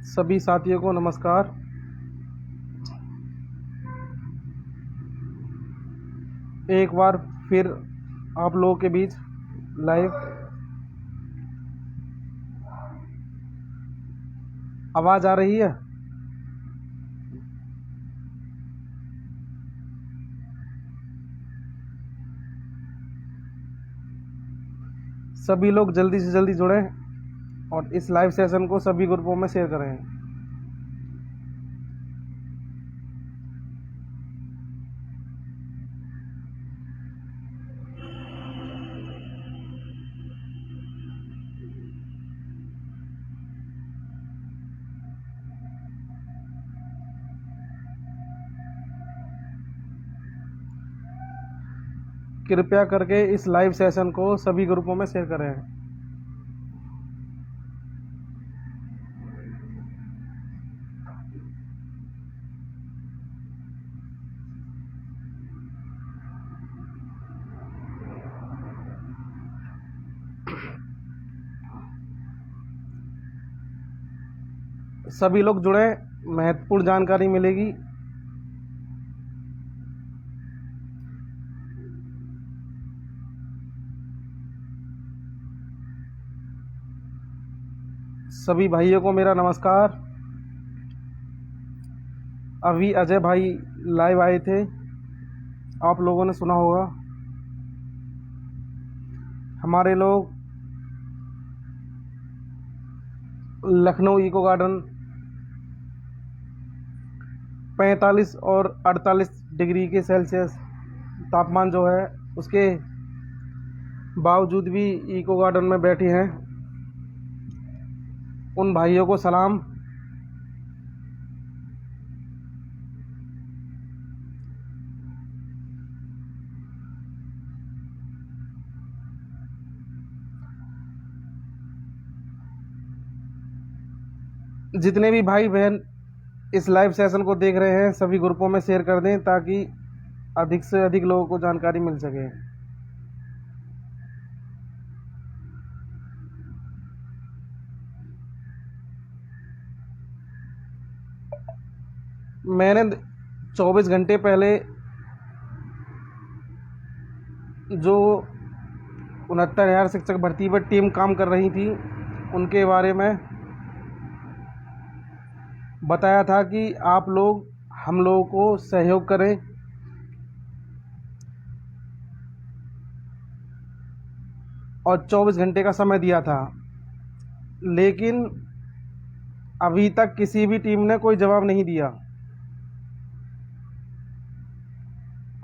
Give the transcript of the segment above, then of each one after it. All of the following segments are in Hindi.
सभी साथियों को नमस्कार। एक बार फिर आप लोगों के बीच लाइव आवाज़ आ रही है। सभी लोग जल्दी से जल्दी जुड़ें और इस लाइव सेशन को सभी ग्रुपों में शेयर करें। कृपया करके इस लाइव सेशन को सभी ग्रुपों में शेयर करें। सभी लोग जुड़े, महत्वपूर्ण जानकारी मिलेगी। सभी भाइयों को मेरा नमस्कार। अभी अजय भाई लाइव आए थे, आप लोगों ने सुना होगा। हमारे लोग लखनऊ इको गार्डन 45 और 48 डिग्री के सेल्सियस तापमान जो है उसके बावजूद भी इको गार्डन में बैठे हैं। उन भाइयों को सलाम। जितने भी भाई बहन इस लाइव सेशन को देख रहे हैं सभी ग्रुपों में शेयर कर दें ताकि अधिक से अधिक लोगों को जानकारी मिल सके। मैंने 24 घंटे पहले जो 69,000 शिक्षक भर्ती पर टीम काम कर रही थी उनके बारे में बताया था कि आप लोग हम लोगों को सहयोग करें और 24 घंटे का समय दिया था, लेकिन अभी तक किसी भी टीम ने कोई जवाब नहीं दिया।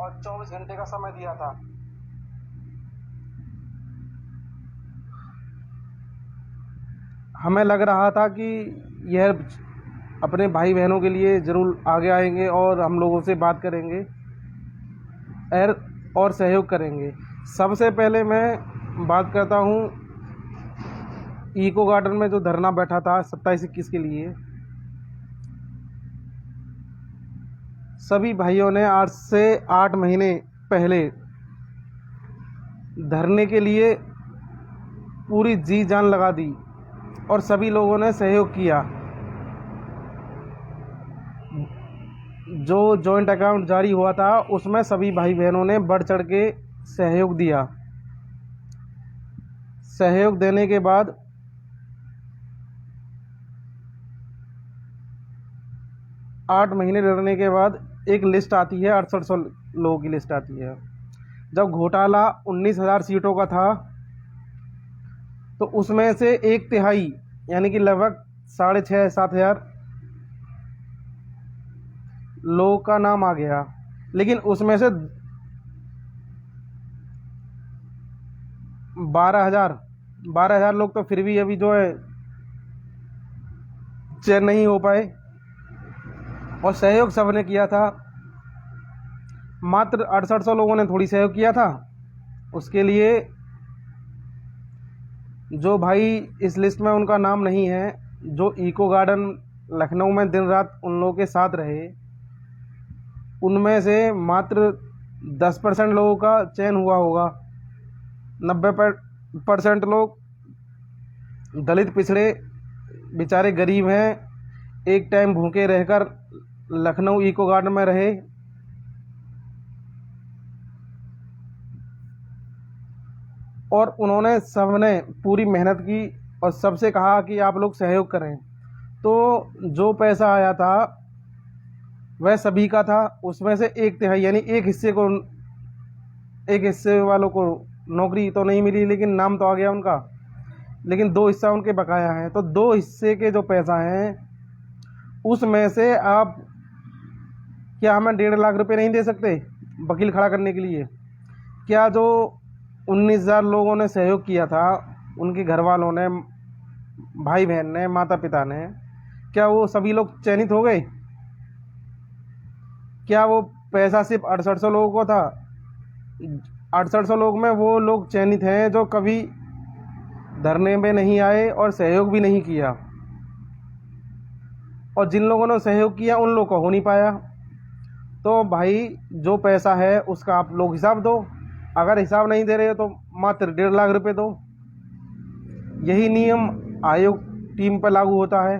और 24 घंटे का समय दिया था। हमें लग रहा था कि यह अपने भाई बहनों के लिए ज़रूर आगे आएंगे और हम लोगों से बात करेंगे और सहयोग करेंगे। सबसे पहले मैं बात करता हूँ इको गार्डन में जो धरना बैठा था 27-21 के लिए। सभी भाइयों ने 8 से 8 महीने पहले धरने के लिए पूरी जी जान लगा दी और सभी लोगों ने सहयोग किया। जो जॉइंट अकाउंट जारी हुआ था उसमें सभी भाई बहनों ने बढ़ चढ़ के सहयोग दिया। सहयोग देने के बाद 8 महीने लड़ने के बाद एक लिस्ट आती है, 6800 लोगों की लिस्ट आती है। जब घोटाला 19,000 सीटों का था तो उसमें से 1/3 यानी कि लगभग 6,500-7,000 लोगों का नाम आ गया, लेकिन उसमें से 12,000 लोग तो फिर भी अभी जो है चयन नहीं हो पाए। और सहयोग सबने किया था, मात्र 6800 लोगों ने थोड़ी सहयोग किया था। उसके लिए जो भाई इस लिस्ट में उनका नाम नहीं है, जो इको गार्डन लखनऊ में दिन रात उन लोगों के साथ रहे, उनमें से मात्र 10% लोगों का चयन हुआ होगा। 90% लोग दलित पिछड़े बेचारे गरीब हैं, एक टाइम भूखे रहकर लखनऊ इको गार्डन में रहे। और उन्होंने सबने पूरी मेहनत की और सबसे कहा कि आप लोग सहयोग करें। तो जो पैसा आया था वह सभी का था। उसमें से 1/3 यानी एक हिस्से वालों को नौकरी तो नहीं मिली, लेकिन नाम तो आ गया उनका, लेकिन 2 हिस्सा उनके बकाया हैं। तो 2 हिस्से के जो पैसा हैं उसमें से आप क्या हमें 1.5 लाख रुपए नहीं दे सकते वकील खड़ा करने के लिए? क्या जो 19,000 लोगों ने सहयोग किया था, उनके घर वालों ने, भाई बहन ने, माता पिता ने, क्या वो सभी लोग चयनित हो गए? क्या वो पैसा सिर्फ 6800 लोगों को था? 6800 लोग में वो लोग चयनित हैं जो कभी धरने में नहीं आए और सहयोग भी नहीं किया, और जिन लोगों ने सहयोग किया उन लोगों को हो नहीं पाया। तो भाई जो पैसा है उसका आप लोग हिसाब दो। अगर हिसाब नहीं दे रहे हो तो मात्र 1.5 लाख रुपए दो। यही नियम आयोग टीम पर लागू होता है।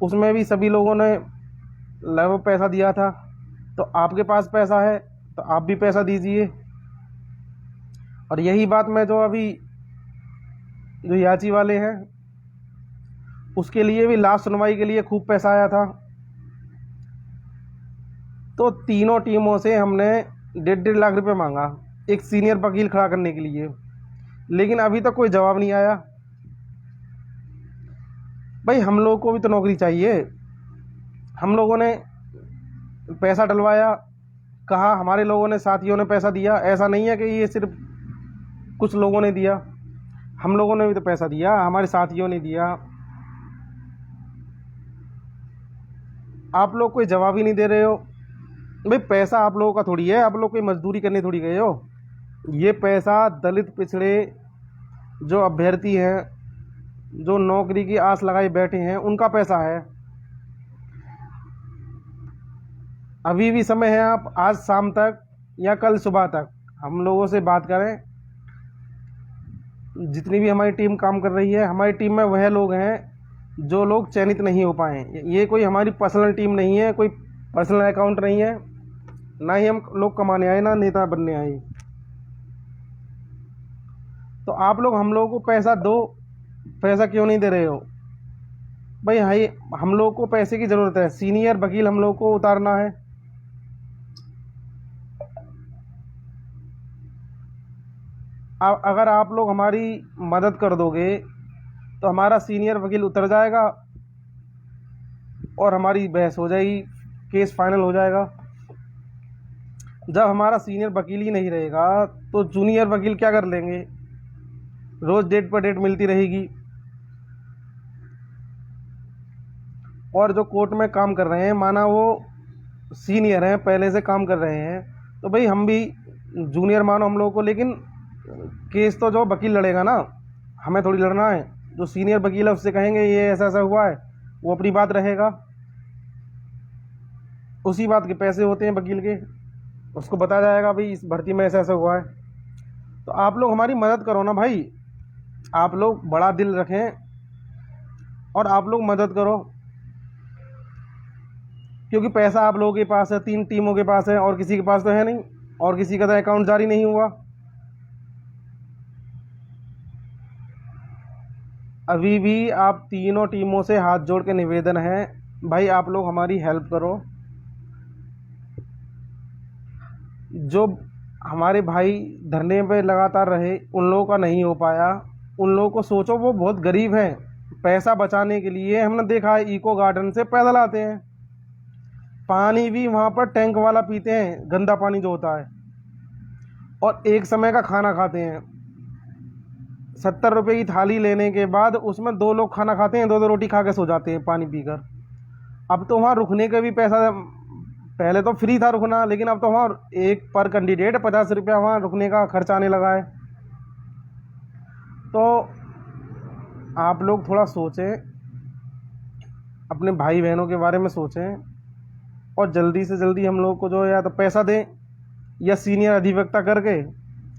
उसमें भी सभी लोगों ने लगभग पैसा दिया था। तो आपके पास पैसा है तो आप भी पैसा दीजिए। और यही बात मैं जो अभी जो याची वाले हैं उसके लिए भी लास्ट सुनवाई के लिए खूब पैसा आया था। तो तीनों टीमों से हमने 1.5 लाख रुपए मांगा एक सीनियर वकील खड़ा करने के लिए, लेकिन अभी तक कोई जवाब नहीं आया। भाई हम लोगों को भी तो नौकरी चाहिए। हम लोगों ने पैसा डलवाया, कहा हमारे लोगों ने, साथियों ने पैसा दिया। ऐसा नहीं है कि ये सिर्फ कुछ लोगों ने दिया, हम लोगों ने भी तो पैसा दिया, हमारे साथियों ने दिया। आप लोग कोई जवाब ही नहीं दे रहे हो। भाई पैसा आप लोगों का थोड़ी है, आप लोग कोई मजदूरी करने थोड़ी गए हो। ये पैसा दलित पिछड़े जो अभ्यर्थी हैं, जो नौकरी की आस लगाए बैठे हैं, उनका पैसा है। अभी भी समय है, आप आज शाम तक या कल सुबह तक हम लोगों से बात करें। जितनी भी हमारी टीम काम कर रही है, हमारी टीम में वह लोग हैं जो लोग चयनित नहीं हो पाए। ये कोई हमारी पर्सनल टीम नहीं है, कोई पर्सनल अकाउंट नहीं है, ना ही हम लोग कमाने आए, ना नेता बनने आए। तो आप लोग हम लोगों को पैसा दो। पैसा क्यों नहीं दे रहे हो? भाई हाई हम लोग को पैसे की ज़रूरत है। सीनियर वकील हम लोग को उतारना है। अगर आप लोग हमारी मदद कर दोगे तो हमारा सीनियर वकील उतर जाएगा और हमारी बहस हो जाएगी, केस फाइनल हो जाएगा। जब हमारा सीनियर वकील ही नहीं रहेगा तो जूनियर वकील क्या कर लेंगे? रोज़ डेट पर डेट मिलती रहेगी। और जो कोर्ट में काम कर रहे हैं, माना वो सीनियर हैं, पहले से काम कर रहे हैं, तो भाई हम भी जूनियर मानो हम लोगों को, लेकिन केस तो जो वकील लड़ेगा ना, हमें थोड़ी लड़ना है। जो सीनियर वकील है उससे कहेंगे ये ऐसा ऐसा हुआ है, वो अपनी बात रहेगा। उसी बात के पैसे होते हैं वकील के, उसको बताया जाएगा भाई इस भर्ती में ऐसा ऐसा हुआ है। तो आप लोग हमारी मदद करो ना भाई, आप लोग बड़ा दिल रखें और आप लोग मदद करो। क्योंकि पैसा आप लोगों के पास है, 3 टीमों के पास है, और किसी के पास तो है नहीं, और किसी का तो अकाउंट जारी नहीं हुआ। अभी भी आप तीनों टीमों से हाथ जोड़ के निवेदन है, भाई आप लोग हमारी हेल्प करो। जो हमारे भाई धरने पे लगातार रहे, उन लोगों का नहीं हो पाया। उन लोगों को सोचो, वो बहुत गरीब हैं। पैसा बचाने के लिए हमने देखा है इको गार्डन से पैदल आते हैं, पानी भी वहाँ पर टैंक वाला पीते हैं, गंदा पानी जो होता है, और एक समय का खाना खाते हैं। 70 रुपये की थाली लेने के बाद उसमें 2 लोग खाना खाते हैं, 2-2 रोटी खा के सो जाते हैं पानी पीकर। अब तो वहाँ रुकने का भी पैसा, पहले तो फ्री था रुकना, लेकिन अब तो वहाँ एक पर कैंडिडेट 50 रुपया वहाँ रुकने का खर्च आने लगा है। तो आप लोग थोड़ा सोचें, अपने भाई बहनों के बारे में सोचें, और जल्दी से जल्दी हम लोग को जो है या तो पैसा दें या सीनियर अधिवक्ता करके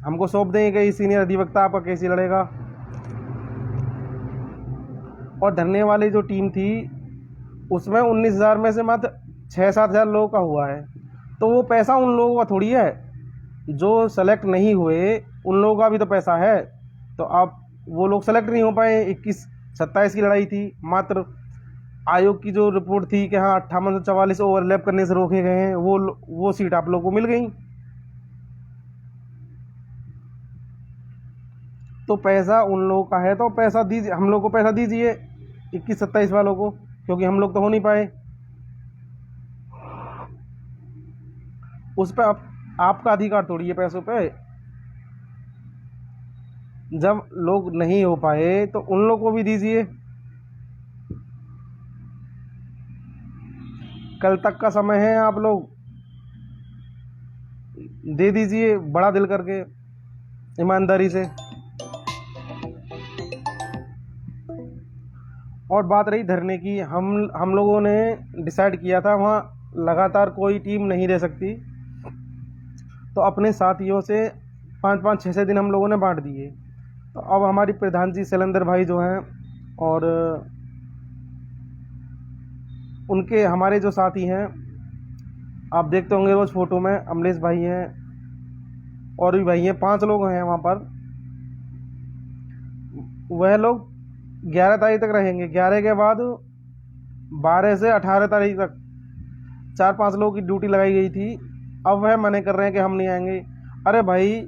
हमको सौंप दें कि सीनियर अधिवक्ता आपका केस ही लड़ेगा। और धरने वाली जो टीम थी उसमें 19,000 में से मात्र 6-7 हज़ार लोगों का हुआ है। तो वो पैसा उन लोगों का थोड़ी है, जो सेलेक्ट नहीं हुए उन लोगों का भी तो पैसा है। तो आप वो लोग सेलेक्ट नहीं हो पाए। 21-27 की लड़ाई थी, मात्र आयोग की जो रिपोर्ट थी कि हाँ 58 से 44 ओवरलैप करने से रोके गए हैं, वो सीट आप लोगों को मिल गई। तो पैसा उन लोगों का है तो पैसा दीजिए, हम लोग को पैसा दीजिए 21-27 वालों को, क्योंकि हम लोग तो हो नहीं पाए। उस पर आपका अधिकार थोड़ी है पैसों पे। जब लोग नहीं हो पाए तो उन लोग को भी दीजिए। कल तक का समय है, आप लोग दे दीजिए बड़ा दिल करके, ईमानदारी से। और बात रही धरने की, हम लोगों ने डिसाइड किया था वहाँ लगातार कोई टीम नहीं रह सकती, तो अपने साथियों से 5-5, 6-6 दिन हम लोगों ने बांट दिए। तो अब हमारी प्रधान जी शैलेंद्र भाई जो हैं, और उनके हमारे जो साथी हैं, आप देखते होंगे रोज़ फ़ोटो में, अमलेश भाई हैं और भी भाई हैं, 5 लोग हैं वहाँ पर। वह लोग 11 तारीख तक रहेंगे। 11 के बाद 12 से 18 तारीख तक 4-5 लोगों की ड्यूटी लगाई गई थी। अब वह मना कर रहे हैं कि हम नहीं आएंगे। अरे भाई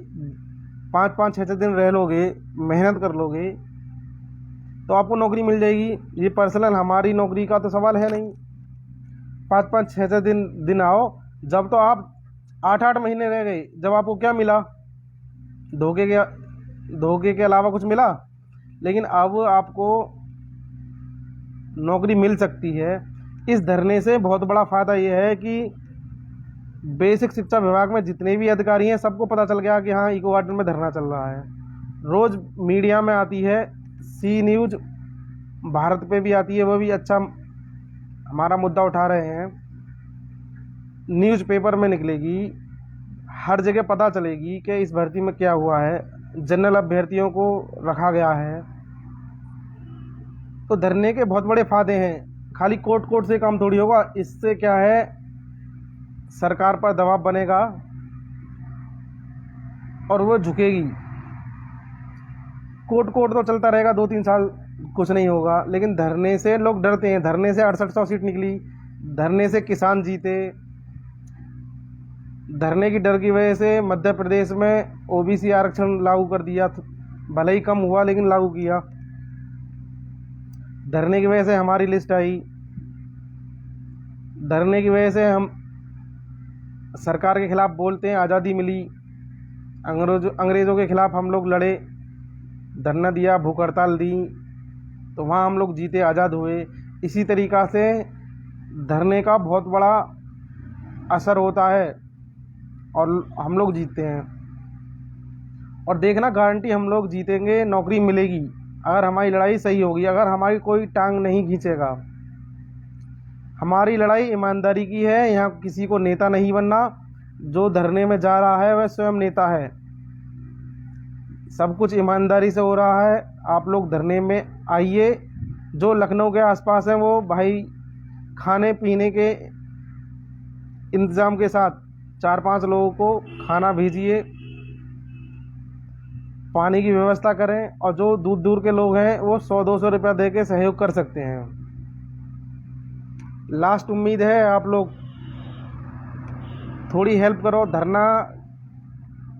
5-5, 6-6 दिन रह लोगे, मेहनत कर लोगे तो आपको नौकरी मिल जाएगी। ये पर्सनल हमारी नौकरी का तो सवाल है नहीं। 5-5, 6-6 दिन आओ। जब तो आप 8-8 महीने रह गए, जब आपको क्या मिला? धोखे के अलावा कुछ मिला? लेकिन अब आपको नौकरी मिल सकती है। इस धरने से बहुत बड़ा फ़ायदा ये है कि बेसिक शिक्षा विभाग में जितने भी अधिकारी हैं सबको पता चल गया कि हाँ इको गार्डन में धरना चल रहा है। रोज़ मीडिया में आती है, सी न्यूज़ भारत पे भी आती है, वो भी अच्छा हमारा मुद्दा उठा रहे हैं। न्यूज़पेपर में निकलेगी, हर जगह पता चलेगी कि इस भर्ती में क्या हुआ है, जनरल अभ्यर्थियों को रखा गया है। तो धरने के बहुत बड़े फ़ायदे हैं। खाली कोर्ट से काम थोड़ी होगा। इससे क्या है, सरकार पर दबाव बनेगा और वो झुकेगी। कोर्ट तो चलता रहेगा 2-3 साल, कुछ नहीं होगा। लेकिन धरने से लोग डरते हैं। धरने से 6800 सीट निकली, धरने से किसान जीते। धरने की डर की वजह से मध्य प्रदेश में ओबीसी आरक्षण लागू कर दिया, भले ही कम हुआ लेकिन लागू किया। धरने की वजह से हमारी लिस्ट आई। धरने की वजह से हम सरकार के खिलाफ बोलते हैं, आज़ादी मिली। अंग्रेज़ों के खिलाफ हम लोग लड़े, धरना दिया, भूख हड़ताल दी, तो वहाँ हम लोग जीते, आज़ाद हुए। इसी तरीक़ा से धरने का बहुत बड़ा असर होता है और हम लोग जीतते हैं। और देखना, गारंटी हम लोग जीतेंगे, नौकरी मिलेगी अगर हमारी लड़ाई सही होगी, अगर हमारी कोई टांग नहीं खींचेगा। हमारी लड़ाई ईमानदारी की है। यहाँ किसी को नेता नहीं बनना। जो धरने में जा रहा है वह स्वयं नेता है। सब कुछ ईमानदारी से हो रहा है। आप लोग धरने में आइए। जो लखनऊ के आसपास हैं वो भाई खाने पीने के इंतज़ाम के साथ 4-5 लोगों को खाना भेजिए, पानी की व्यवस्था करें। और जो दूर दूर के लोग हैं वो 100-200 रुपया दे के सहयोग कर सकते हैं। लास्ट उम्मीद है, आप लोग थोड़ी हेल्प करो। धरना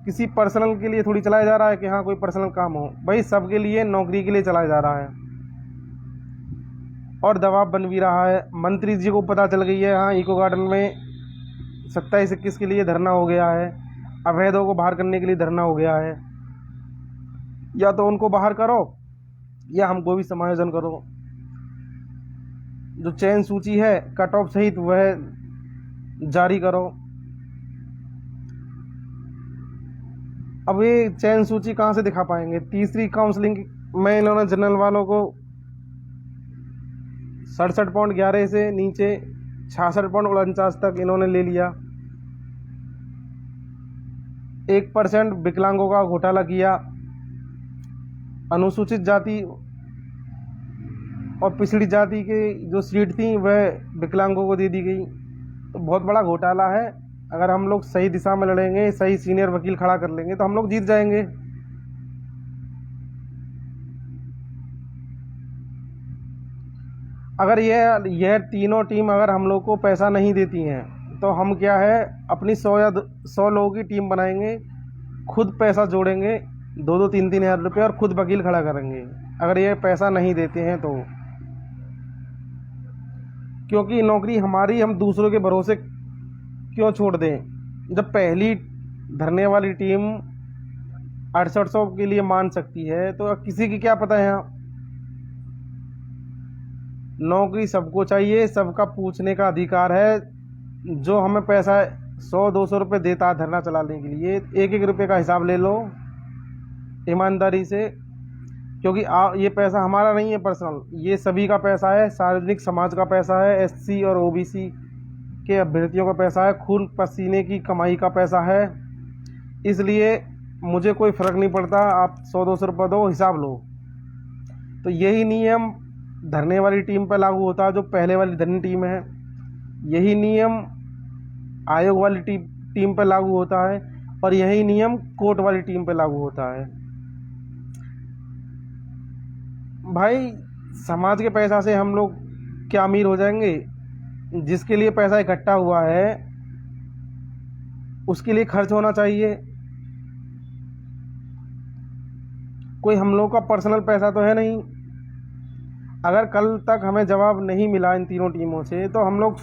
किसी पर्सनल के लिए थोड़ी चलाया जा रहा है कि हाँ कोई पर्सनल काम हो, भाई सबके लिए, नौकरी के लिए चलाया जा रहा है। और दबाव बन भी रहा है। मंत्री जी को पता चल गई है हाँ इको गार्डन में 27-21 के लिए धरना हो गया है, अवैधों को बाहर करने के लिए धरना हो गया है। या तो उनको बाहर करो या हमको भी समायोजन करो। जो चयन सूची है कट ऑफ सहित वह जारी करो। अब ये चयन सूची कहाँ से दिखा पाएंगे? तीसरी काउंसलिंग में इन्होंने जनरल वालों को 67.11 से नीचे 66.49 तक इन्होंने ले लिया। 1% विकलांगों का घोटाला किया। अनुसूचित जाति और पिछड़ी जाति की जो सीट थी वह विकलांगों को दे दी गई। तो बहुत बड़ा घोटाला है। अगर हम लोग सही दिशा में लड़ेंगे, सही सीनियर वकील खड़ा कर लेंगे तो हम लोग जीत जाएंगे। अगर यह तीनों टीम अगर हम लोग को पैसा नहीं देती हैं तो हम क्या है अपनी 100 या 100 लोगों की टीम बनाएंगे, खुद पैसा जोड़ेंगे 2-2, 3-3 हज़ार रुपये और खुद वकील खड़ा करेंगे अगर ये पैसा नहीं देते हैं तो। क्योंकि नौकरी हमारी, हम दूसरों के भरोसे क्यों छोड़ दें? जब पहली धरने वाली टीम 6800 के लिए मान सकती है तो किसी की क्या पता है। यहाँ नौकरी सबको चाहिए, सबका पूछने का अधिकार है। जो हमें पैसा 100-200 रुपये देता है धरना चलाने के लिए, 1-1 रुपये का हिसाब ले लो ईमानदारी से। क्योंकि ये पैसा हमारा नहीं है पर्सनल, ये सभी का पैसा है, सार्वजनिक समाज का पैसा है, एससी और ओबीसी के अभ्यर्थियों का पैसा है, खून पसीने की कमाई का पैसा है। इसलिए मुझे कोई फ़र्क नहीं पड़ता, आप 100-200 रुपये दो, हिसाब लो। तो यही नियम धरने वाली टीम पर लागू होता है जो पहले वाली धरने टीम है। यही नियम आयोग वाली टीम पर लागू होता है और यही नियम कोर्ट वाली टीम पर लागू होता है। भाई समाज के पैसा से हम लोग क्या अमीर हो जाएंगे? जिसके लिए पैसा इकट्ठा हुआ है उसके लिए खर्च होना चाहिए। कोई हम लोग का पर्सनल पैसा तो है नहीं। अगर कल तक हमें जवाब नहीं मिला इन तीनों टीमों से तो हम लोग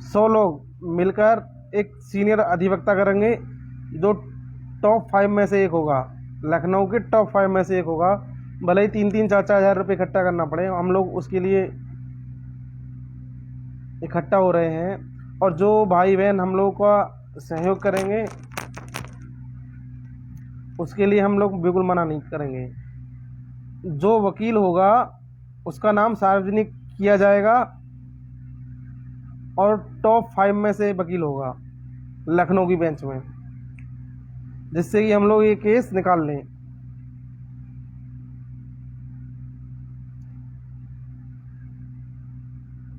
100 लोग मिलकर एक सीनियर अधिवक्ता करेंगे जो टॉप 5 में से एक होगा, लखनऊ के टॉप 5 में से एक होगा। भले ही 3-3, 4-4 हज़ार रुपये इकट्ठा करना पड़े, हम लोग उसके लिए इकट्ठा हो रहे हैं। और जो भाई बहन हम लोग का सहयोग करेंगे उसके लिए हम लोग बिल्कुल मना नहीं करेंगे। जो वकील होगा उसका नाम सार्वजनिक किया जाएगा और टॉप 5 में से वकील होगा लखनऊ की बेंच में, जिससे कि हम लोग ये केस निकाल लें।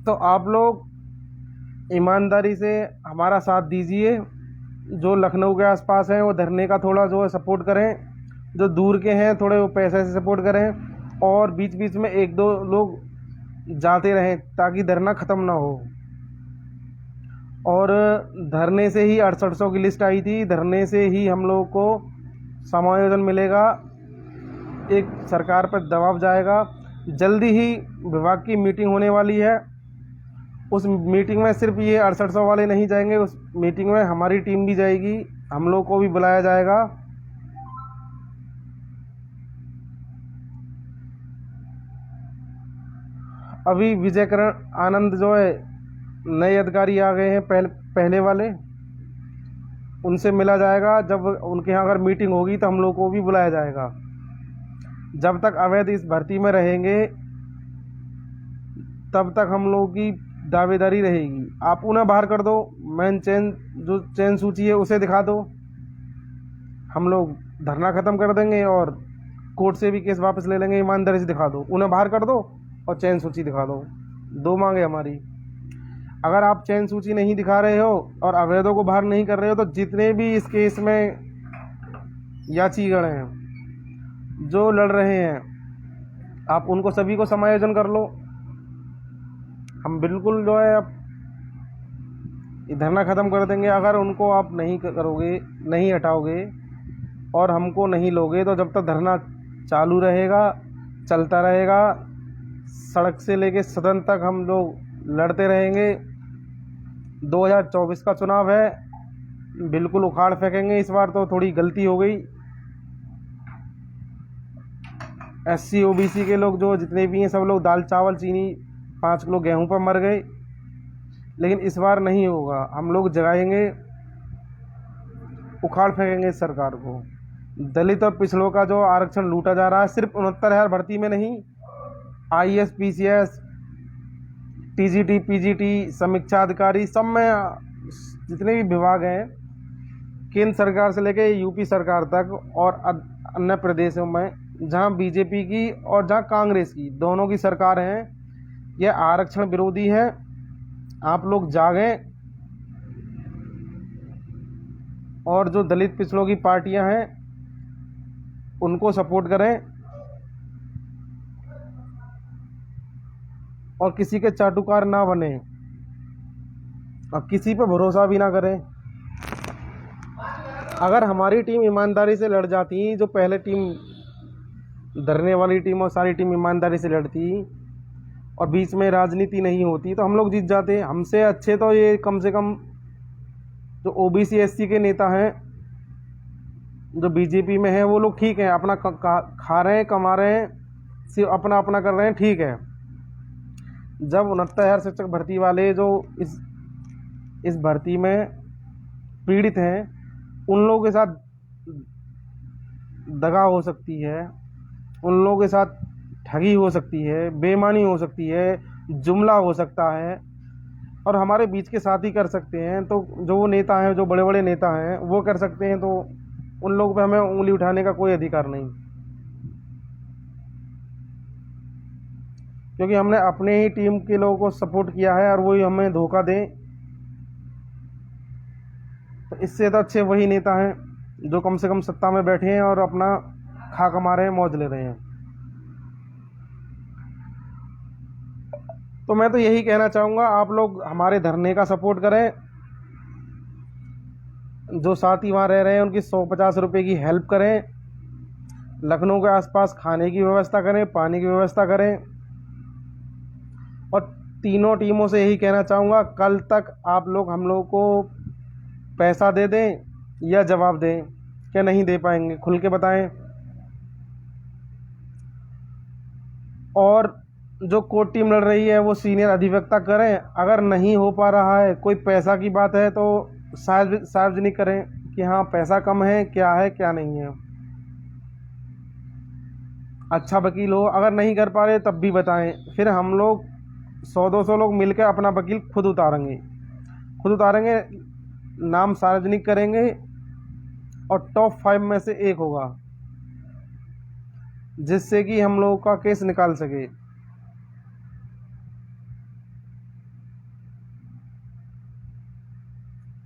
तो आप लोग ईमानदारी से हमारा साथ दीजिए। जो लखनऊ के आसपास हैं वो धरने का थोड़ा जो है सपोर्ट करें, जो दूर के हैं थोड़े वो पैसे से सपोर्ट करें और बीच बीच में 1-2 लोग जाते रहें ताकि धरना ख़त्म ना हो। और धरने से ही 6800 की लिस्ट आई थी, धरने से ही हम लोगों को समायोजन मिलेगा, एक सरकार पर दबाव जाएगा। जल्दी ही विभाग की मीटिंग होने वाली है। उस मीटिंग में सिर्फ ये 6800 वाले नहीं जाएंगे, उस मीटिंग में हमारी टीम भी जाएगी, हम लोग को भी बुलाया जाएगा। अभी विजयकरण आनंद जो है नए अधिकारी आ गए हैं, पहले वाले, उनसे मिला जाएगा। जब उनके यहाँ अगर मीटिंग होगी तो हम लोग को भी बुलाया जाएगा। जब तक अवैध इस भर्ती में रहेंगे तब तक हम लोगों की दावेदारी रहेगी। आप उन्हें बाहर कर दो, मेन जो चयन सूची है उसे दिखा दो, हम लोग धरना ख़त्म कर देंगे और कोर्ट से भी केस वापस ले लेंगे। ईमानदारी से दिखा दो, उन्हें बाहर कर दो और चयन सूची दिखा दो। 2 मांगे हमारी। अगर आप चयन सूची नहीं दिखा रहे हो और अवैधों को बाहर नहीं कर रहे हो तो जितने भी इस केस में याचिगण हैं जो लड़ रहे हैं, आप उनको सभी को समायोजन कर लो। हम बिल्कुल जो है अब धरना ख़त्म कर देंगे। अगर उनको आप नहीं करोगे, नहीं हटाओगे और हमको नहीं लोगे तो जब तक धरना चालू रहेगा, चलता रहेगा, सड़क से लेके सदन तक हम लोग लड़ते रहेंगे। 2024 का चुनाव है, बिल्कुल उखाड़ फेंकेंगे। इस बार तो थोड़ी गलती हो गई, SC OBC के लोग जो जितने भी हैं सब लोग दाल चावल चीनी 5 किलो गेहूं पर मर गए। लेकिन इस बार नहीं होगा, हम लोग जगाएंगे, उखाड़ फेंकेंगे इस सरकार को। दलित और पिछड़ों का जो आरक्षण लूटा जा रहा है, सिर्फ 69,000 भर्ती में नहीं, IAS PCS TGT PGT समीक्षा अधिकारी सब में, जितने भी विभाग हैं केंद्र सरकार से लेके यूपी सरकार तक और अन्य प्रदेशों में जहां बीजेपी की और जहां कांग्रेस की, दोनों की सरकार है, यह आरक्षण विरोधी है। आप लोग जागें और जो दलित पिछड़ों की पार्टियां हैं उनको सपोर्ट करें और किसी के चाटुकार ना बने और किसी पे भरोसा भी ना करें। अगर हमारी टीम ईमानदारी से लड़ जाती, जो पहले टीम धरने वाली टीम और सारी टीम ईमानदारी से लड़ती और बीच में राजनीति नहीं होती, तो हम लोग जीत जाते। हमसे अच्छे तो ये कम से कम जो OBC SC के नेता हैं जो बीजेपी में हैं वो लोग ठीक हैं, अपना खा रहे हैं, कमा रहे हैं, सिर्फ अपना अपना कर रहे हैं, ठीक है। जब 69,000 शिक्षक भर्ती वाले जो इस भर्ती में पीड़ित हैं, उन लोगों के साथ दगा हो सकती है, उन लोगों के साथ ठगी हो सकती है, बेईमानी हो सकती है, जुमला हो सकता है और हमारे बीच के साथ ही कर सकते हैं। तो जो वो नेता हैं, जो बड़े बड़े नेता हैं, वो कर सकते हैं, तो उन लोगों पे हमें उंगली उठाने का कोई अधिकार नहीं, क्योंकि हमने अपने ही टीम के लोगों को सपोर्ट किया है और वही हमें धोखा दें। तो इससे तो अच्छे वही नेता हैं जो कम से कम सत्ता में बैठे हैं और अपना खा कमा रहे हैं, मौज ले रहे हैं। तो मैं तो यही कहना चाहूँगा, आप लोग हमारे धरने का सपोर्ट करें। जो साथी वहाँ रह रहे हैं उनकी 150 रुपये की हेल्प करें। लखनऊ के आसपास खाने की व्यवस्था करें, पानी की व्यवस्था करें। और तीनों टीमों से यही कहना चाहूँगा, कल तक आप लोग हम लोगों को पैसा दे दें या जवाब दें। क्या नहीं दे पाएंगे, खुल के बताएं। और जो कोर्ट टीम लड़ रही है वो सीनियर अधिवक्ता करें। अगर नहीं हो पा रहा है, कोई पैसा की बात है, तो सार्वजनिक करें कि हाँ पैसा कम है, क्या है क्या नहीं है। अच्छा वकील हो, अगर नहीं कर पा रहे तब भी बताएं, फिर हम लोग 100-200 लोग मिलकर अपना वकील खुद उतारेंगे, नाम सार्वजनिक करेंगे और टॉप 5 में से एक होगा जिससे कि हम लोगों का केस निकाल सके।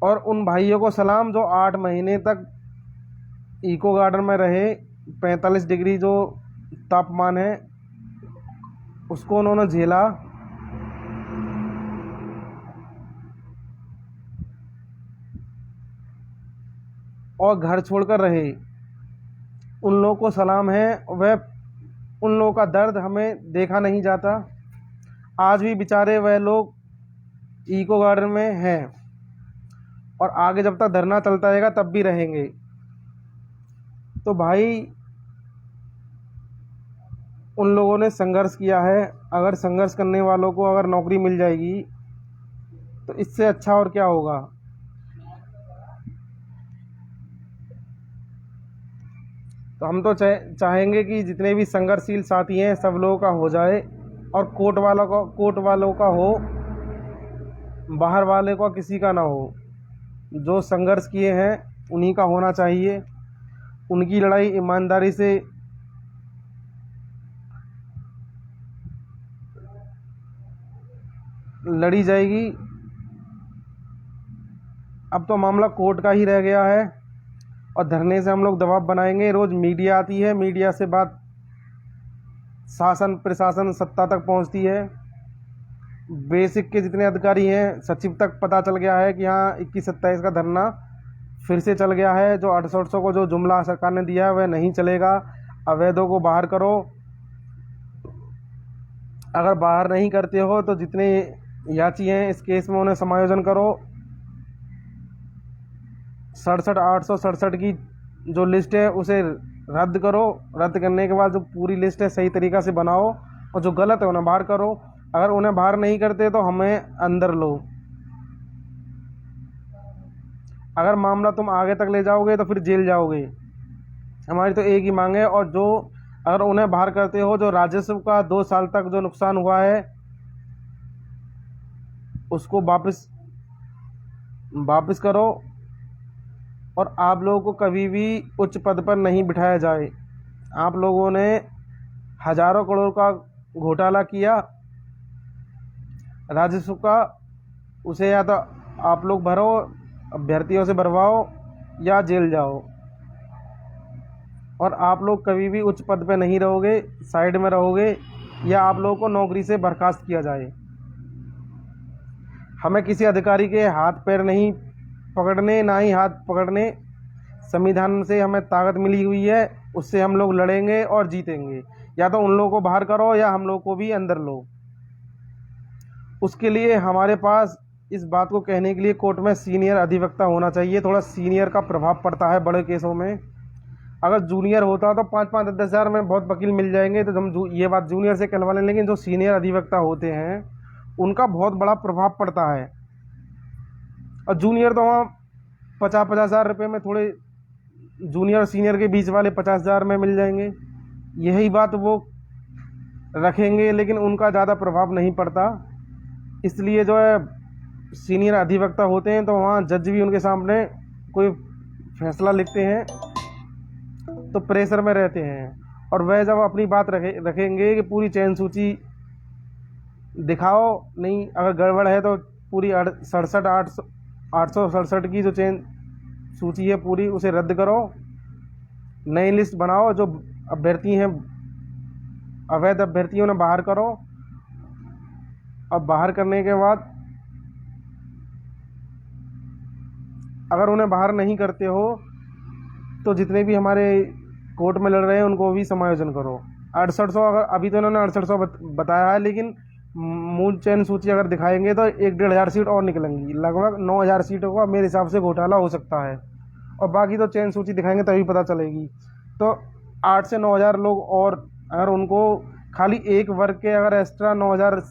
और उन भाइयों को सलाम जो 8 महीने तक इको गार्डन में रहे, 45 डिग्री जो तापमान है उसको उन्होंने झेला। और घर छोड़कर रहे, उन लोगों को सलाम है। वह उन लोगों का दर्द हमें देखा नहीं जाता। आज भी बेचारे वह लोग इको गार्डन में हैं और आगे जब तक धरना चलता रहेगा तब भी रहेंगे। तो भाई उन लोगों ने संघर्ष किया है, अगर संघर्ष करने वालों को अगर नौकरी मिल जाएगी तो इससे अच्छा और क्या होगा। तो हम तो चाहेंगे कि जितने भी संघर्षशील साथी हैं सब लोगों का हो जाए और कोर्ट वालों का हो, बाहर वाले का किसी का ना हो। जो संघर्ष किए हैं उन्हीं का होना चाहिए। उनकी लड़ाई ईमानदारी से लड़ी जाएगी। अब तो मामला कोर्ट का ही रह गया है और धरने से हम लोग दबाव बनाएंगे। रोज़ मीडिया आती है, मीडिया से बात शासन प्रशासन सत्ता तक पहुंचती है। बेसिक के जितने अधिकारी हैं, सचिव तक पता चल गया है कि हाँ 21-27 का धरना फिर से चल गया है। जो 800 को जो जुमला सरकार ने दिया है वह नहीं चलेगा। अवैधों को बाहर करो। अगर बाहर नहीं करते हो तो जितने याची हैं इस केस में उन्हें समायोजन करो। 867 की जो लिस्ट है उसे रद्द करो। रद्द करने के बाद जो पूरी लिस्ट है सही तरीक़ा से बनाओ और जो गलत है उन्हें बाहर करो। अगर उन्हें बाहर नहीं करते तो हमें अंदर लो। अगर मामला तुम आगे तक ले जाओगे तो फिर जेल जाओगे। हमारी तो एक ही मांग है। और जो अगर उन्हें बाहर करते हो, जो राजस्व का 2 साल तक जो नुकसान हुआ है उसको वापस करो। और आप लोगों को कभी भी उच्च पद पर नहीं बिठाया जाए। आप लोगों ने हज़ारों करोड़ का घोटाला किया राजस्व का, उसे या तो आप लोग भरो, अभ्यर्थियों से भरवाओ या जेल जाओ। और आप लोग कभी भी उच्च पद पे नहीं रहोगे, साइड में रहोगे या आप लोगों को नौकरी से बर्खास्त किया जाए। हमें किसी अधिकारी के हाथ पैर नहीं पकड़ने, ना ही हाथ पकड़ने। संविधान से हमें ताकत मिली हुई है, उससे हम लोग लड़ेंगे और जीतेंगे। या तो उन लोगों को बाहर करो या हम लोग को भी अंदर लो। उसके लिए हमारे पास इस बात को कहने के लिए कोर्ट में सीनियर अधिवक्ता होना चाहिए। थोड़ा सीनियर का प्रभाव पड़ता है बड़े केसों में। अगर जूनियर होता तो 5-5 10 हज़ार में बहुत वकील मिल जाएंगे, तो हम ये बात जूनियर से कहलवा लें। लेकिन जो सीनियर अधिवक्ता होते हैं उनका बहुत बड़ा प्रभाव पड़ता है। और जूनियर तो वहाँ 50-50 हज़ार रुपये में, थोड़े जूनियर और सीनियर के बीच वाले 50 हज़ार में मिल जाएंगे। यही बात वो रखेंगे, लेकिन उनका ज़्यादा प्रभाव नहीं पड़ता। इसलिए जो है सीनियर अधिवक्ता होते हैं तो वहाँ जज भी उनके सामने कोई फैसला लिखते हैं तो प्रेशर में रहते हैं। और वह जब अपनी बात रखेंगे कि पूरी चयन सूची दिखाओ, नहीं अगर गड़बड़ है तो पूरी 867 की जो चयन सूची है पूरी उसे रद्द करो, नई लिस्ट बनाओ, जो अभ्यर्थी हैं अवैध अभ्यर्थियों ने बाहर करो। अब बाहर करने के बाद अगर उन्हें बाहर नहीं करते हो तो जितने भी हमारे कोर्ट में लड़ रहे हैं उनको भी समायोजन करो। 6800, अगर अभी तो इन्होंने 6800 बताया है, लेकिन मूल चयन सूची अगर दिखाएंगे तो 1-1.5 हज़ार सीट और निकलेंगी। लगभग 9,000 सीटों का मेरे हिसाब से घोटाला हो सकता है। और बाकी तो चयन सूची दिखाएंगे तभी पता चलेगी। तो 8 से 9,000 लोग, और अगर उनको खाली एक वर्ग के अगर एक्स्ट्रा 9,000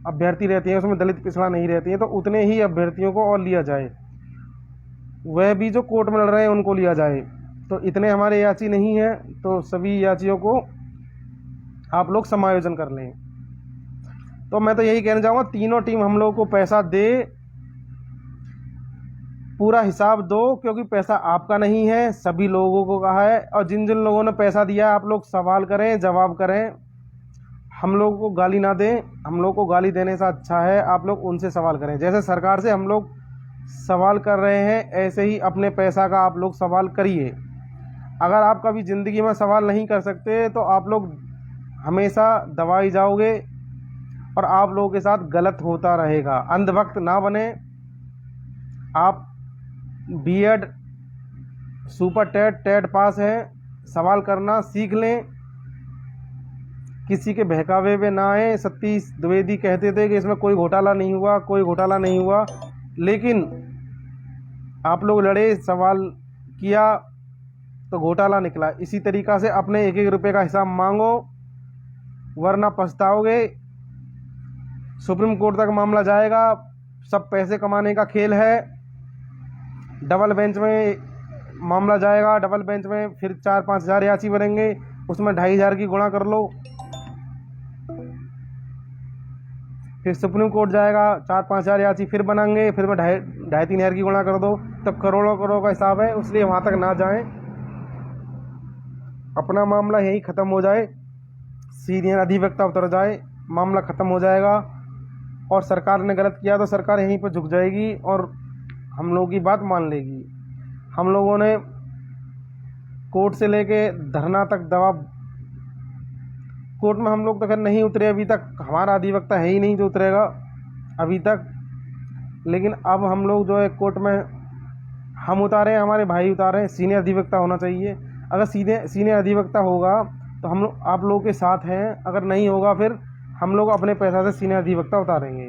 अभ्यर्थी रहते हैं, उसमें दलित पिछड़ा नहीं रहती है, तो उतने ही अभ्यर्थियों को और लिया जाए। वह भी जो कोर्ट में लड़ रहे हैं उनको लिया जाए। तो इतने हमारे याची नहीं है, तो सभी याचियों को आप लोग समायोजन कर लें। तो मैं तो यही कहना चाहूँगा, तीनों टीम हम लोग को पैसा दे, पूरा हिसाब दो, क्योंकि पैसा आपका नहीं है, सभी लोगों को कहा है। और जिन जिन लोगों ने पैसा दिया आप लोग सवाल करें, जवाब करें, हम लोगों को गाली ना दें। हम लोग को गाली देने से अच्छा है आप लोग उनसे सवाल करें। जैसे सरकार से हम लोग सवाल कर रहे हैं, ऐसे ही अपने पैसा का आप लोग सवाल करिए। अगर आप कभी ज़िंदगी में सवाल नहीं कर सकते तो आप लोग हमेशा दबाई जाओगे और आप लोगों के साथ गलत होता रहेगा। अंधभक्त ना बने। आप बीएड, सुपर टेट पास हैं, सवाल करना सीख लें, किसी के बहकावे में ना आए। सतीश द्विवेदी कहते थे कि इसमें कोई घोटाला नहीं हुआ, कोई घोटाला नहीं हुआ, लेकिन आप लोग लड़े, सवाल किया तो घोटाला निकला। इसी तरीक़ा से अपने 1-1 रुपये का हिसाब मांगो, वरना पछताओगे। सुप्रीम कोर्ट तक मामला जाएगा। सब पैसे कमाने का खेल है। डबल बेंच में मामला जाएगा, डबल बेंच में फिर 4-5 हज़ार याची बनेंगे, उसमें 2,500 की गुणा कर लो। फिर सुप्रीम कोर्ट जाएगा, 4-5 हज़ार याची फिर बनाएंगे, फिर में 2,500-3 हज़ार की गुणा कर दो, तब करोड़ों करोड़ का हिसाब है। इसलिए वहाँ तक ना जाएं, अपना मामला यहीं ख़त्म हो जाए, सीनियर अधिवक्ता उतर जाए, मामला ख़त्म हो जाएगा। और सरकार ने गलत किया तो सरकार यहीं पर झुक जाएगी और हम लोगों की बात मान लेगी। हम लोगों ने कोर्ट से लेके धरना तक दबाव, कोर्ट में हम लोग तो खैर नहीं उतरे अभी तक, हमारा अधिवक्ता है ही नहीं जो उतरेगा अभी तक। लेकिन अब हम लोग जो है कोर्ट में हम उतारे, हमारे भाई उतारे, सीनियर अधिवक्ता होना चाहिए। अगर सीनियर अधिवक्ता होगा तो हम लोग आप लोगों के साथ हैं, अगर नहीं होगा फिर हम लोग अपने पैसा से सीनियर अधिवक्ता उतारेंगे।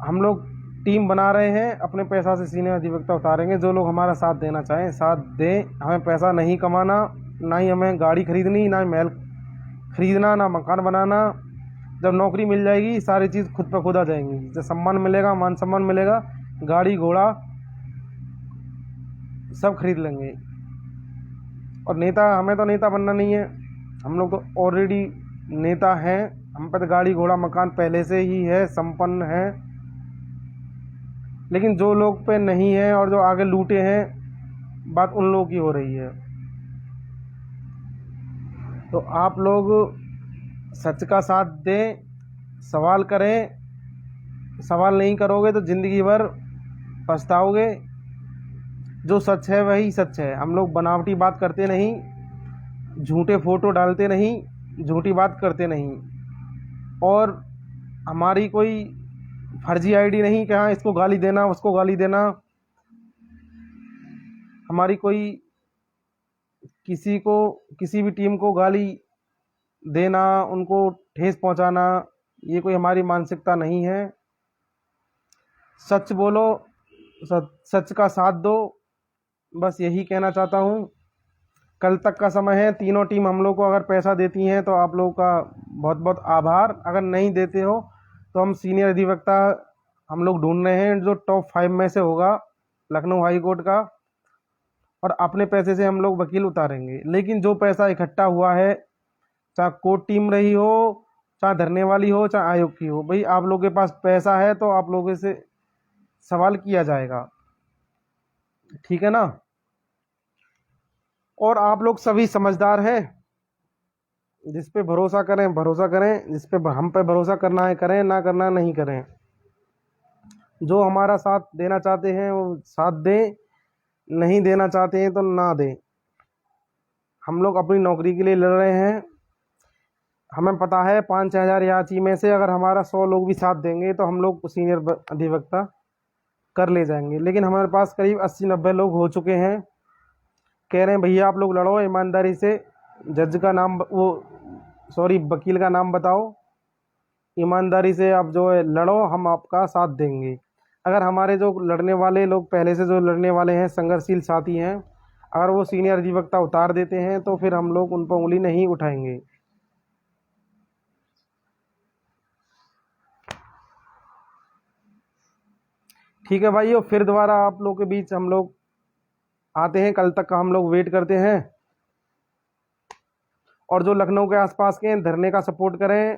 हम लोग टीम बना रहे हैं, अपने पैसा से सीनियर अधिवक्ता उतारेंगे। जो लोग हमारा साथ देना चाहें साथ दें। हमें पैसा नहीं कमाना, ना ही हमें गाड़ी खरीदनी, ना ही महल खरीदना, ना मकान बनाना। जब नौकरी मिल जाएगी सारी चीज़ खुद पर खुद आ जाएंगी। जब सम्मान मिलेगा, मान सम्मान मिलेगा, गाड़ी घोड़ा सब खरीद लेंगे। और नेता, हमें तो नेता बनना नहीं है, हम लोग तो ऑलरेडी नेता हैं। हम पर तो गाड़ी घोड़ा मकान पहले से ही है, संपन्न है। लेकिन जो लोग पे नहीं है और जो आगे लूटे हैं, बात उन लोगों की हो रही है। तो आप लोग सच का साथ दें, सवाल करें। सवाल नहीं करोगे तो ज़िंदगी भर पछताओगे। जो सच है वही सच है। हम लोग बनावटी बात करते नहीं, झूठे फ़ोटो डालते नहीं, झूठी बात करते नहीं। और हमारी कोई फर्जी आईडी नहीं कि हाँ इसको गाली देना, उसको गाली देना। हमारी कोई किसी को, किसी भी टीम को गाली देना, उनको ठेस पहुंचाना, ये कोई हमारी मानसिकता नहीं है। सच बोलो, सच का साथ दो, बस यही कहना चाहता हूँ। कल तक का समय है। तीनों टीम हम लोग को अगर पैसा देती हैं तो आप लोगों का बहुत बहुत आभार। अगर नहीं देते हो तो हम सीनियर अधिवक्ता हम लोग ढूंढ रहे हैं जो टॉप 5 में से होगा लखनऊ हाई कोर्ट का, और अपने पैसे से हम लोग वकील उतारेंगे। लेकिन जो पैसा इकट्ठा हुआ है, चाहे कोर्ट टीम रही हो, चाहे धरने वाली हो, चाहे आयोग की हो, भाई आप लोगों के पास पैसा है तो आप लोगों से सवाल किया जाएगा, ठीक है ना। और आप लोग सभी समझदार हैं। जिस पे भरोसा करें भरोसा करें, जिस पे हम पे भरोसा करना है करें, ना करना नहीं करें। जो हमारा साथ देना चाहते हैं वो साथ दें, नहीं देना चाहते हैं तो ना दें। हम लोग अपनी नौकरी के लिए लड़ रहे हैं। हमें पता है 5-6 हज़ार याची में से अगर हमारा 100 लोग भी साथ देंगे तो हम लोग सीनियर अधिवक्ता कर ले जाएंगे। लेकिन हमारे पास करीब 80-90 लोग हो चुके हैं। कह रहे हैं भैया आप लोग लड़ो ईमानदारी से, जज का नाम वकील का नाम बताओ, ईमानदारी से आप जो है लड़ो, हम आपका साथ देंगे। अगर हमारे जो लड़ने वाले लोग पहले से जो लड़ने वाले हैं, संघर्षशील साथी हैं, अगर वो सीनियर अधिवक्ता उतार देते हैं तो फिर हम लोग उन पर उंगली नहीं उठाएंगे। ठीक है भाइयों, फिर दोबारा आप लोग के बीच हम लोग आते हैं। कल तक का हम लोग वेट करते हैं। और जो लखनऊ के आसपास के हैं, धरने का सपोर्ट करें।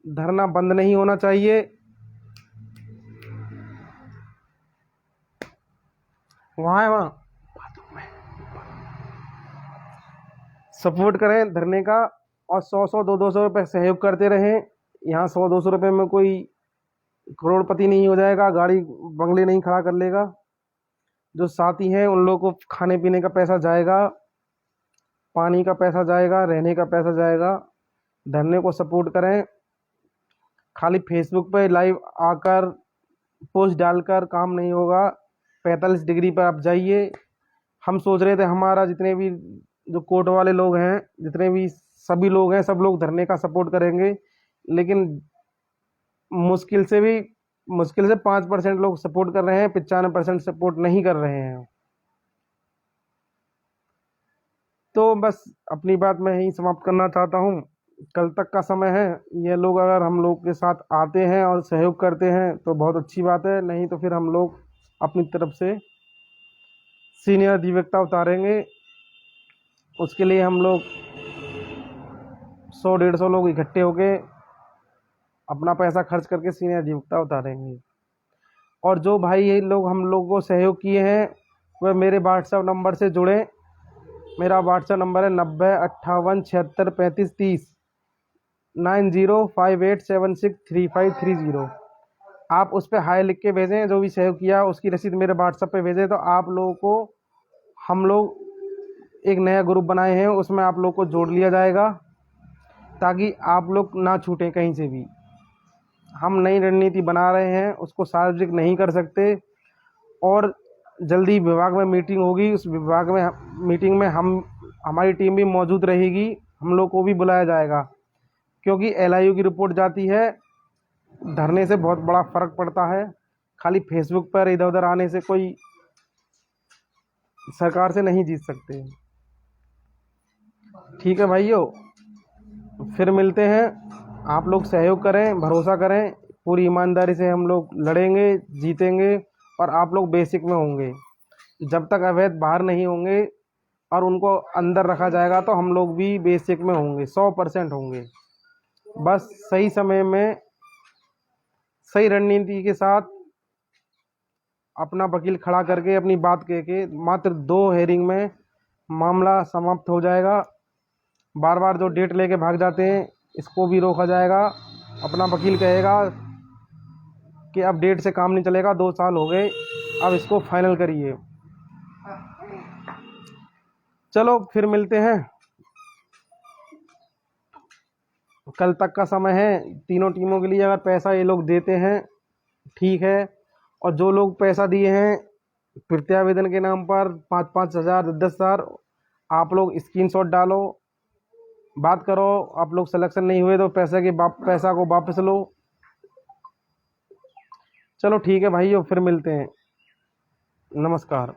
धरना बंद नहीं होना चाहिए। वहाँ है, वहाँ सपोर्ट करें धरने का। और 100-100 200 रुपये सहयोग करते रहें। यहाँ 100-200 रुपये में कोई करोड़पति नहीं हो जाएगा, गाड़ी बंगले नहीं खड़ा कर लेगा। जो साथी हैं उन लोगों को खाने पीने का पैसा जाएगा, पानी का पैसा जाएगा, रहने का पैसा जाएगा। धरने को सपोर्ट करें। खाली फेसबुक पे लाइव आकर पोस्ट डालकर काम नहीं होगा। 45 डिग्री पर आप जाइए। हम सोच रहे थे हमारा जितने भी जो कोर्ट वाले लोग हैं, जितने भी सभी लोग हैं, सब लोग धरने का सपोर्ट करेंगे। लेकिन मुश्किल से 5% लोग सपोर्ट कर रहे हैं, 95% सपोर्ट नहीं कर रहे हैं। तो बस अपनी बात मैं यहीं समाप्त करना चाहता हूँ। कल तक का समय है। ये लोग अगर हम लोग के साथ आते हैं और सहयोग करते हैं तो बहुत अच्छी बात है, नहीं तो फिर हम लोग अपनी तरफ से सीनियर अधिवक्ता उतारेंगे। उसके लिए हम लोग 100-150 लोग इकट्ठे होके अपना पैसा खर्च करके सीनियर अधिवक्ता उतारेंगे। और जो भाई ये लोग हम लोग को सहयोग किए हैं वह मेरे व्हाट्सएप नंबर से जुड़े। मेरा व्हाट्सएप नंबर है 9058763530, 9058763530। आप उस पर हाय लिख के भेजें। जो भी सहयोग किया उसकी रसीद मेरे व्हाट्सएप पे भेजें तो आप लोगों को हम लोग एक नया ग्रुप बनाए हैं, उसमें आप लोग को जोड़ लिया जाएगा ताकि आप लोग ना छूटें कहीं से भी। हम नई रणनीति बना रहे हैं, उसको सार्वजनिक नहीं कर सकते। और जल्दी विभाग में मीटिंग होगी। उस विभाग में मीटिंग में हमारी टीम भी मौजूद रहेगी। हम लोग को भी बुलाया जाएगा, क्योंकि LIU की रिपोर्ट जाती है, धरने से बहुत बड़ा फ़र्क पड़ता है। खाली फेसबुक पर इधर उधर आने से कोई सरकार से नहीं जीत सकते। ठीक है भाइयों, फिर मिलते हैं। आप लोग सहयोग करें, भरोसा करें, पूरी ईमानदारी से हम लोग लड़ेंगे, जीतेंगे और आप लोग बेसिक में होंगे। जब तक अवैध बाहर नहीं होंगे और उनको अंदर रखा जाएगा तो हम लोग भी बेसिक में होंगे, 100% होंगे। बस सही समय में सही रणनीति के साथ अपना वकील खड़ा करके अपनी बात कह के मात्र 2 हेयरिंग में मामला समाप्त हो जाएगा। बार बार जो डेट लेके भाग जाते हैं इसको भी रोका जाएगा। अपना वकील कहेगा कि अब डेट से काम नहीं चलेगा, 2 साल हो गए, अब इसको फाइनल करिए। चलो फिर मिलते हैं। कल तक का समय है तीनों टीमों के लिए। अगर पैसा ये लोग देते हैं ठीक है, और जो लोग पैसा दिए हैं प्रत्यावेदन के नाम पर 5-5 हज़ार 10-10 हज़ार, आप लोग स्क्रीनशॉट डालो, बात करो। आप लोग सिलेक्शन नहीं हुए तो पैसा को वापस लो। चलो ठीक है भाइयों, फिर मिलते हैं। नमस्कार।